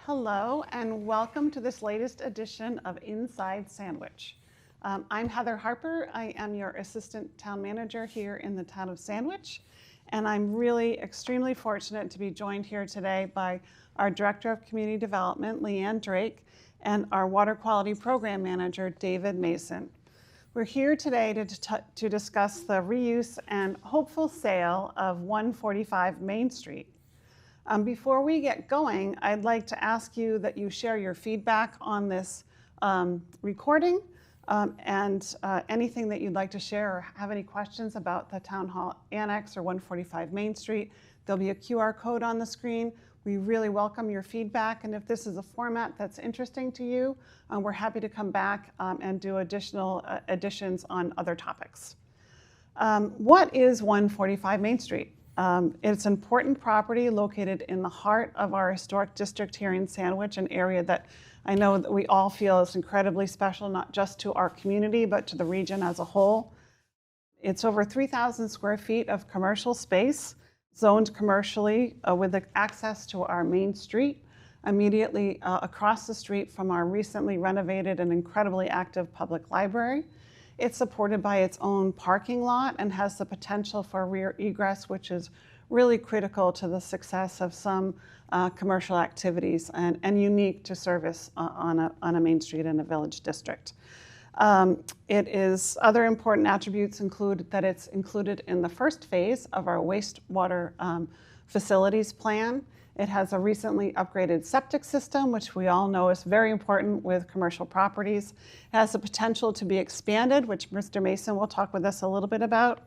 Hello and welcome to this latest edition of Inside Sandwich. I'm Heather Harper. I am your Assistant Town Manager here in the town of Sandwich, and I'm really extremely fortunate to be joined here today by our Director of Community Development, Leanne Drake, and our Water Quality Program Manager, David Mason. We're here today to discuss the reuse and hopeful sale of 145 Main Street. Before we get going, I'd like to ask you that you share your feedback on this recording and anything that you'd like to share or have any questions about the Town Hall Annex or 145 Main Street. There'll be a QR code on the screen. We really welcome your feedback, and if this is a format that's interesting to you, we're happy to come back and do additional additions on other topics. What is 145 Main Street? It's an important property located in the heart of our historic district here in Sandwich, an area that I know that we all feel is incredibly special, not just to our community, but to the region as a whole. It's over 3,000 square feet of commercial space, zoned commercially with access to our main street, immediately across the street from our recently renovated and incredibly active public library. It's supported by its own parking lot and has the potential for rear egress, which is really critical to the success of some commercial activities and unique to service on a main street in a village district. Other important attributes include that it's included in the first phase of our wastewater facilities plan. It has a recently upgraded septic system, which we all know is very important with commercial properties. It has the potential to be expanded, which Mr. Mason will talk with us a little bit about.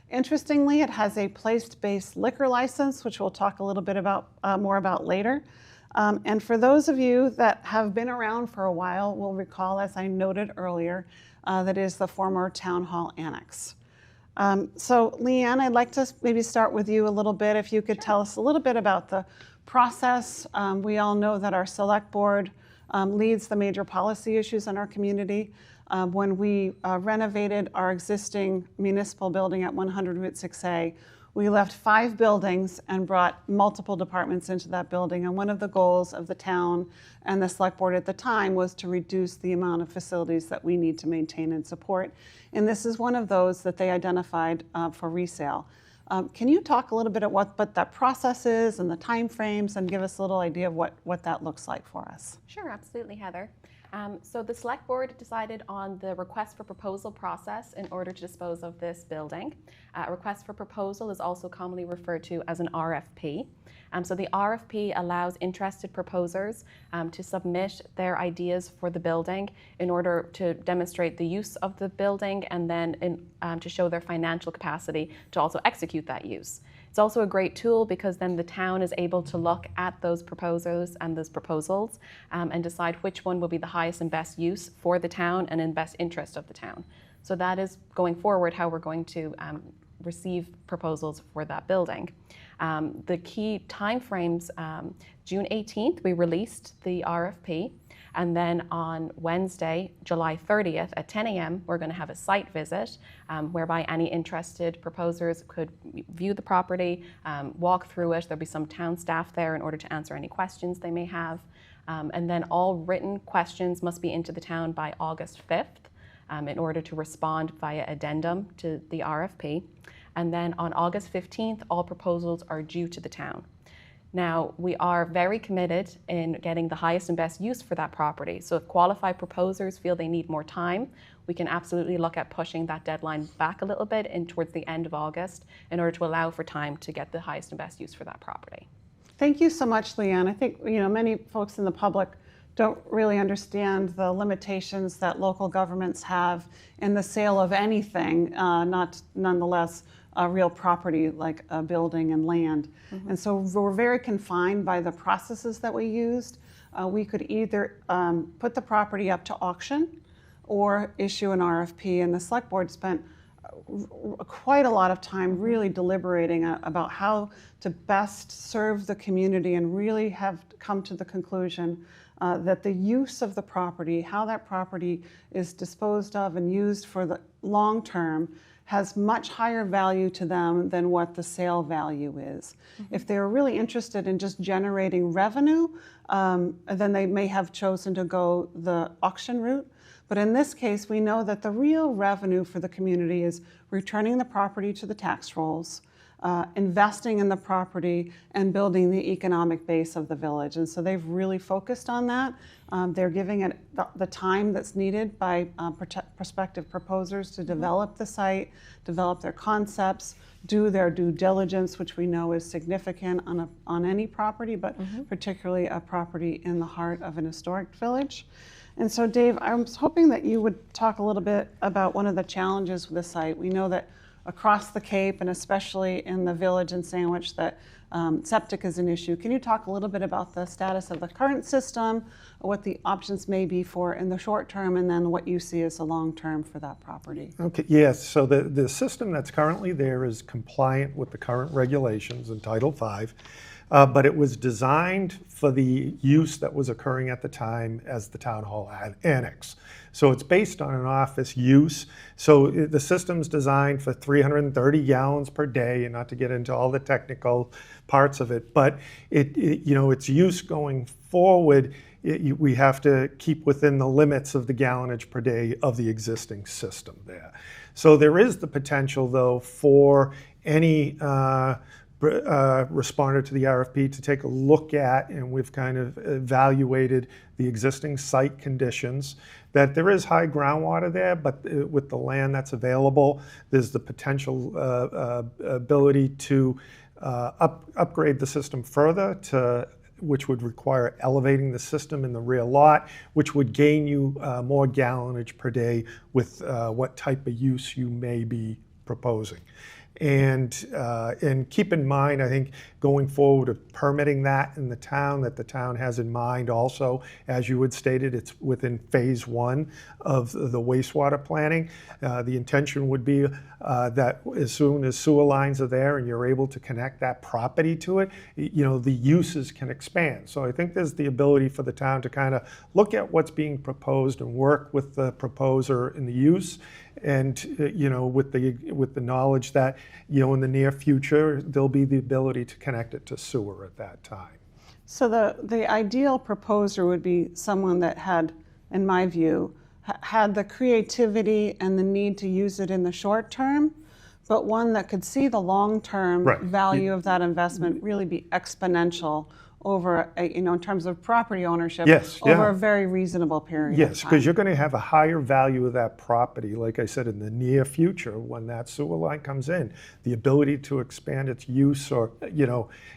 Interestingly, it has a place-based liquor license, which we'll talk a little bit about more about later. And for those of you that have been around for a while will recall, as I noted earlier, that is the former Town Hall Annex. So Leanne, I'd like to maybe start with you a little bit. If you could tell us a little bit about the process. We all know that our select board leads the major policy issues in our community. When we renovated our existing municipal building at 100 Route 6A, we left 5 buildings and brought multiple departments into that building. And one of the goals of the town and the select board at the time was to reduce the amount of facilities that we need to maintain and support. And this is one of those that they identified for resale. Can you talk a little bit about what that process is and the time frames and give us a little idea of what that looks like for us? Sure, absolutely, Heather. So the select board decided on the request for proposal process in order to dispose of this building. A request for proposal is also commonly referred to as an RFP. So the RFP allows interested proposers to submit their ideas for the building in order to demonstrate the use of the building and then to show their financial capacity to also execute that use. It's also a great tool because then the town is able to look at those proposals and those proposals and decide which one will be the highest and best use for the town and in best interest of the town. So that is going forward how we're going to receive proposals for that building. The key timeframes, June 18th, we released the RFP. And then on Wednesday, July 30th at 10 a.m., we're going to have a site visit whereby any interested proposers could view the property, walk through it. There'll be some town staff there in order to answer any questions they may have. And then all written questions must be into the town by August 5th in order to respond via addendum to the RFP. And then on August 15th, all proposals are due to the town. Now, we are very committed in getting the highest and best use for that property. So if qualified proposers feel they need more time, we can absolutely look at pushing that deadline back a little bit in towards the end of August in order to allow for time to get the highest and best use for that property. Thank you so much, Leanne. I think many folks in the public don't really understand the limitations that local governments have in the sale of anything, nonetheless real property like a building and land. Mm-hmm. And so we're very confined by the processes that we used. We could either put the property up to auction or issue an RFP, and the select board spent quite a lot of time really deliberating about how to best serve the community and really have come to the conclusion that the use of the property, how that property is disposed of and used for the long term, has much higher value to them than what the sale value is. If they're really interested in just generating revenue, then they may have chosen to go the auction route. But in this case, we know that the real revenue for the community is returning the property to the tax rolls, investing in the property, and building the economic base of the village. And so they've really focused on that. They're giving it the time that's needed by prospective proposers to develop the site, develop their concepts, do their due diligence, which we know is significant on any property, but particularly a property in the heart of an historic village. And so, Dave, I was hoping that you would talk a little bit about one of the challenges with the site. We know that across the Cape, and especially in the village in Sandwich, that septic is an issue. Can you talk a little bit about the status of the current system, what the options may be for in the short term, and then what you see as the long term for that property? Okay, yes, so the system that's currently there is compliant with the current regulations in Title V. But it was designed for the use that was occurring at the time as the Town Hall Annex. So it's based on an office use. So the system's designed for 330 gallons per day, and not to get into all the technical parts of it, but its use going forward, we have to keep within the limits of the gallonage per day of the existing system there. So there is the potential, though, for any responded to the RFP to take a look at, and we've kind of evaluated the existing site conditions, that there is high groundwater there, but with the land that's available, there's the potential ability to upgrade the system further, which would require elevating the system in the rear lot, which would gain you more gallonage per day with what type of use you may be proposing. And keep in mind, I think going forward of permitting that in the town, that the town has in mind also, as you had stated, it's within phase 1 of the wastewater planning. The intention would be that as soon as sewer lines are there and you're able to connect that property to it, the uses can expand. So I think there's the ability for the town to kind of look at what's being proposed and work with the proposer in the use, and with the knowledge that in the near future there'll be the ability to connect it to sewer at that time. So the ideal proposer would be someone that had, in my view, had the creativity and the need to use it in the short term, but one that could see the long-term value of that investment really be exponential over, in terms of property ownership, over a very reasonable period of time. Yes, because you're going to have a higher value of that property, like I said, in the near future when that sewer line comes in. The ability to expand its use, or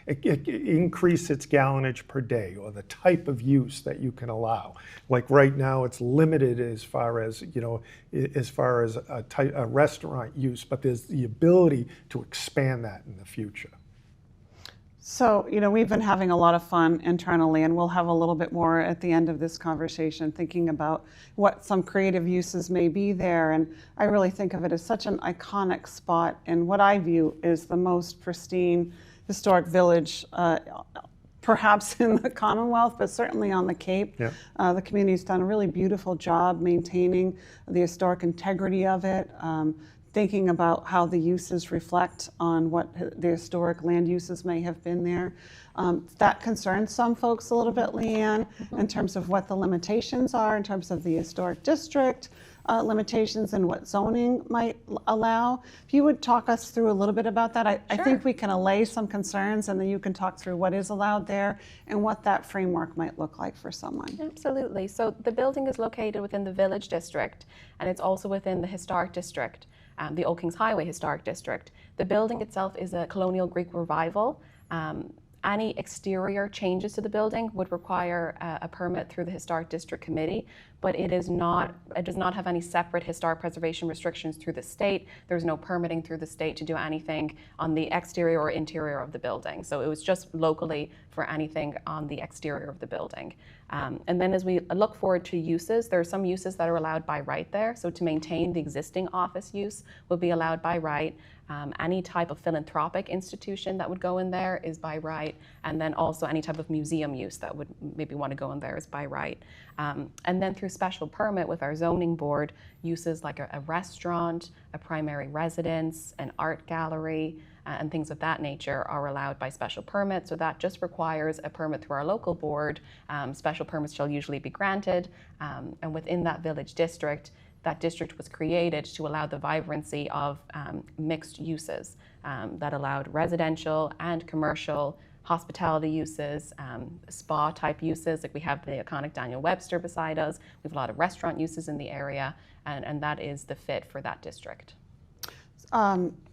increase its gallonage per day, or the type of use that you can allow. Like right now, it's limited as far as a restaurant use, but there's the ability to expand that in the future. So, we've been having a lot of fun internally, and we'll have a little bit more at the end of this conversation, thinking about what some creative uses may be there. And I really think of it as such an iconic spot in what I view is the most pristine historic village, perhaps in the Commonwealth, but certainly on the Cape. Yeah. The community's done a really beautiful job maintaining the historic integrity of it, thinking about how the uses reflect on what the historic land uses may have been there. That concerns some folks a little bit, Leanne, in terms of what the limitations are, in terms of the historic district limitations and what zoning might allow. If you would talk us through a little bit about that, I think we can allay some concerns, and then you can talk through what is allowed there and what that framework might look like for someone. Absolutely. So the building is located within the Village District, and it's also within the Historic District, the Old Kings Highway Historic District. The building itself is a colonial Greek revival. Any exterior changes to the building would require a permit through the Historic District Committee, but it does not have any separate historic preservation restrictions through the state. There's no permitting through the state to do anything on the exterior or interior of the building. So it was just locally for anything on the exterior of the building. And then as we look forward to uses, there are some uses that are allowed by right there. So to maintain the existing office use would be allowed by right. Any type of philanthropic institution that would go in there is by right, and then also any type of museum use that would maybe want to go in there is by right. And then through special permit with our zoning board, uses like a restaurant, a primary residence, an art gallery, and things of that nature are allowed by special permit. So that just requires a permit through our local board. Special permits shall usually be granted, and within that village district, that district was created to allow the vibrancy of mixed uses that allowed residential and commercial hospitality uses, spa type uses, like we have the iconic Daniel Webster beside us. We have a lot of restaurant uses in the area, and that is the fit for that district.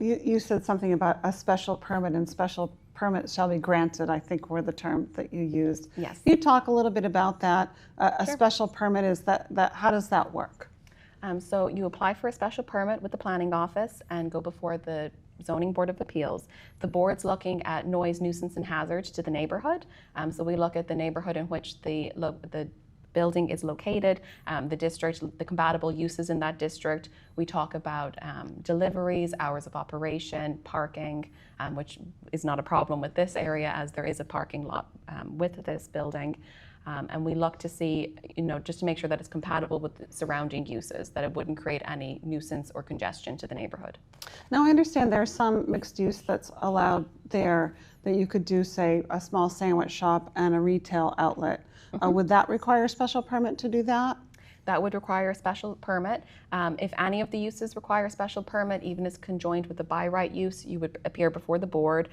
You said something about a special permit, and special permit shall be granted, I think were the term that you used. Yes. Can you talk a little bit about that? A Sure. special permit, is that how does that work? So you apply for a special permit with the planning office and go before the Zoning Board of Appeals. The board's looking at noise, nuisance, and hazards to the neighborhood. So we look at the neighborhood in which the building is located, the district, the compatible uses in that district. We talk about deliveries, hours of operation, parking, which is not a problem with this area as there is a parking lot with this building. And we look to see, just to make sure that it's compatible with the surrounding uses, that it wouldn't create any nuisance or congestion to the neighborhood. Now, I understand there's some mixed use that's allowed there, that you could do, say, a small sandwich shop and a retail outlet. Would that require a special permit to do that? That would require a special permit. If any of the uses require a special permit, even as conjoined with the by right use, you would appear before the board.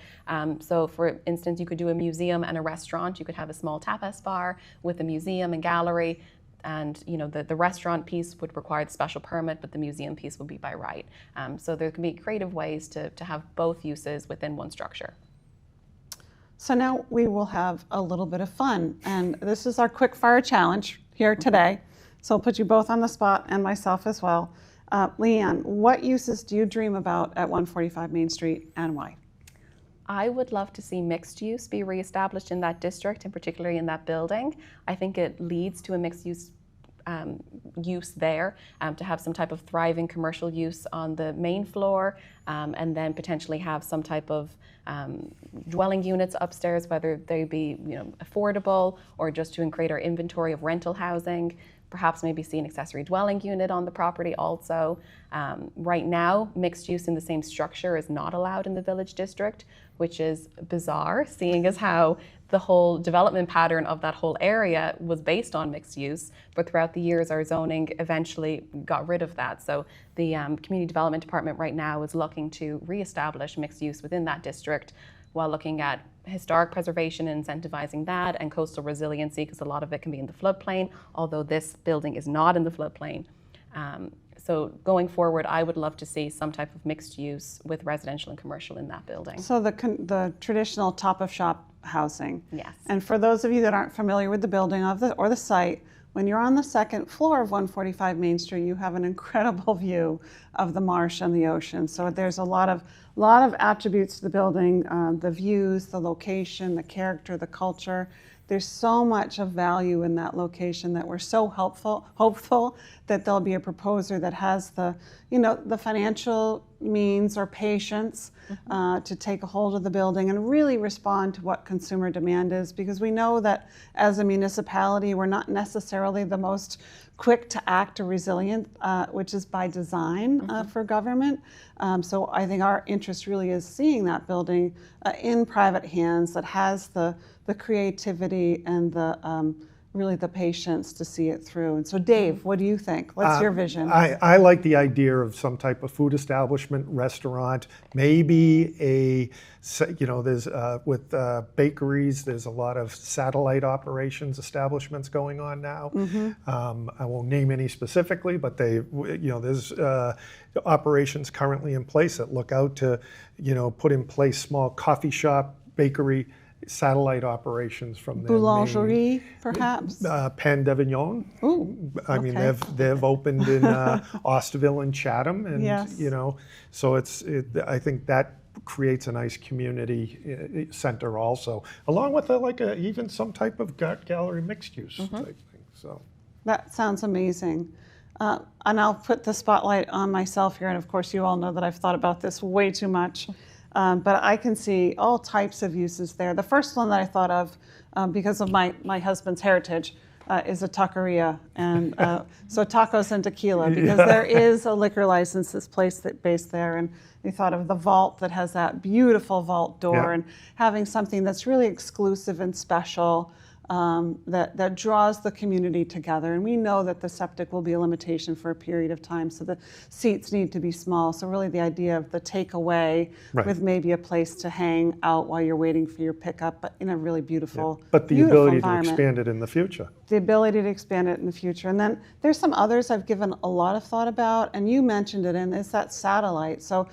So for instance, you could do a museum and a restaurant. You could have a small tapas bar with a museum and gallery. And the restaurant piece would require the special permit, but the museum piece would be by right. So there can be creative ways to have both uses within one structure. So now we will have a little bit of fun. And this is our quick fire challenge here today. So I'll put you both on the spot, and myself as well. Leanne, what uses do you dream about at 145 Main Street, and why? I would love to see mixed use be reestablished in that district, and particularly in that building. I think it leads to a mixed use there, to have some type of thriving commercial use on the main floor, and then potentially have some type of dwelling units upstairs, whether they be affordable or just to create our inventory of rental housing. Perhaps maybe see an accessory dwelling unit on the property also. Right now, mixed use in the same structure is not allowed in the village district, which is bizarre, seeing as how the whole development pattern of that whole area was based on mixed use, but throughout the years our zoning eventually got rid of that. So the Community Development Department right now is looking to reestablish mixed use within that district while looking at historic preservation and incentivizing that, and coastal resiliency, because a lot of it can be in the floodplain, although this building is not in the floodplain. So going forward, I would love to see some type of mixed use with residential and commercial in that building. So the traditional top of shop housing. Yes. And for those of you that aren't familiar with the building or the site, when you're on the second floor of 145 Main Street, you have an incredible view of the marsh and the ocean. So there's a lot of attributes to the building, the views, the location, the character, the culture. There's so much of value in that location that we're so hopeful that there'll be a proposer that has the financial means or patience to take a hold of the building and really respond to what consumer demand is, because we know that as a municipality, we're not necessarily the most quick to act or resilient, which is by design for government. So I think our interest really is seeing that building in private hands that has the creativity and really the patience to see it through. And so Dave, what do you think? What's your vision? I like the idea of some type of food establishment, restaurant, maybe there's with bakeries, there's a lot of satellite operations establishments going on now. I won't name any specifically, but there's operations currently in place that look out to, put in place small coffee shop, bakery, satellite operations from their Boulangerie, perhaps? Pan d'Avignon. Ooh, I mean, okay. they've opened in Osterville and Chatham, and Yes. So I think that creates a nice community center also, along with even some type of gallery mixed use type thing. So That sounds amazing. And I'll put the spotlight on myself here, and of course you all know that I've thought about this way too much, but I can see all types of uses there. The first one that I thought of, because of my husband's heritage, is a taqueria, and so tacos and tequila, because there is a liquor license that's based there, and we thought of the vault that has that beautiful vault door, and having something that's really exclusive and special, that draws the community together. And we know that the septic will be a limitation for a period of time, so the seats need to be small. So really the idea of the takeaway with maybe a place to hang out while you're waiting for your pickup, but in a really beautiful, but the beautiful ability to environment. expand it in the future. The ability to expand it in the future. And then there's some others I've given a lot of thought about, and you mentioned it, and it's that satellite. So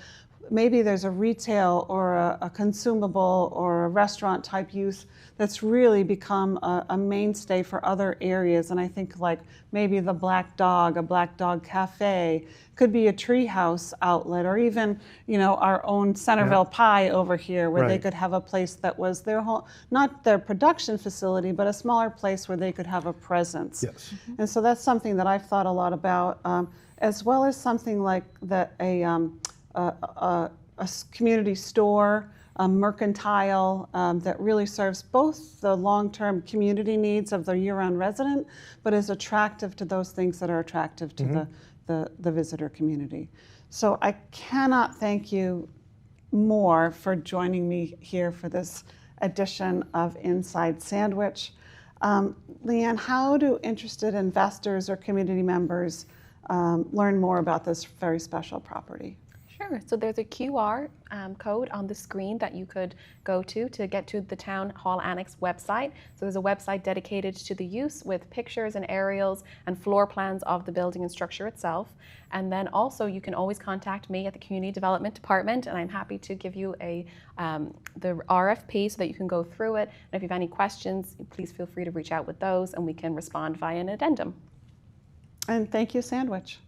maybe there's a retail or a consumable or a restaurant type use that's really become a mainstay for other areas. And I think like maybe the Black Dog, a Black Dog Cafe, could be a treehouse outlet, or even, you know, our own Centerville Pie over here, where they could have a place that was their whole, not their production facility, but a smaller place where they could have a presence. Yes. And so that's something that I've thought a lot about, as well as something like that a community store, a mercantile that really serves both the long-term community needs of the year-round resident, but is attractive to those things that are attractive to the visitor community. So I cannot thank you more for joining me here for this edition of Inside Sandwich. Leanne, how do interested investors or community members learn more about this very special property? Sure. So there's a QR code on the screen that you could go to get to the Town Hall Annex website. So there's a website dedicated to the use with pictures and aerials and floor plans of the building and structure itself. And then also you can always contact me at the Community Development Department, and I'm happy to give you the RFP so that you can go through it. And if you have any questions, please feel free to reach out with those, and we can respond via an addendum. And thank you, Sandwich.